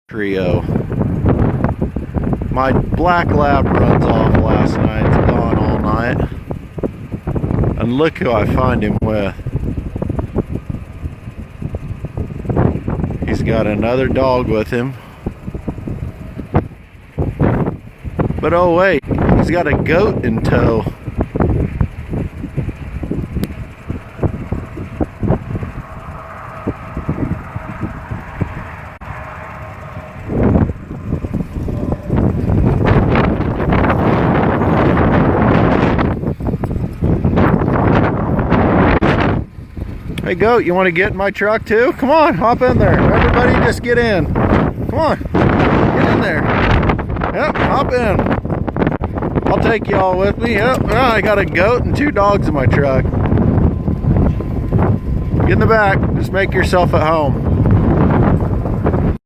trio. My black lab runs off last night. It's gone all night. And look who I find him with. He's got another dog with him. But oh wait, he's got a goat in tow. Hey goat, you want to get in my truck too? Come on, hop in there. Everybody just get in. Come on, get in there. Yep, hop in. I'll take y'all with me. Yep, I got a goat and 2 dogs in my truck. Get in the back, just make yourself at home.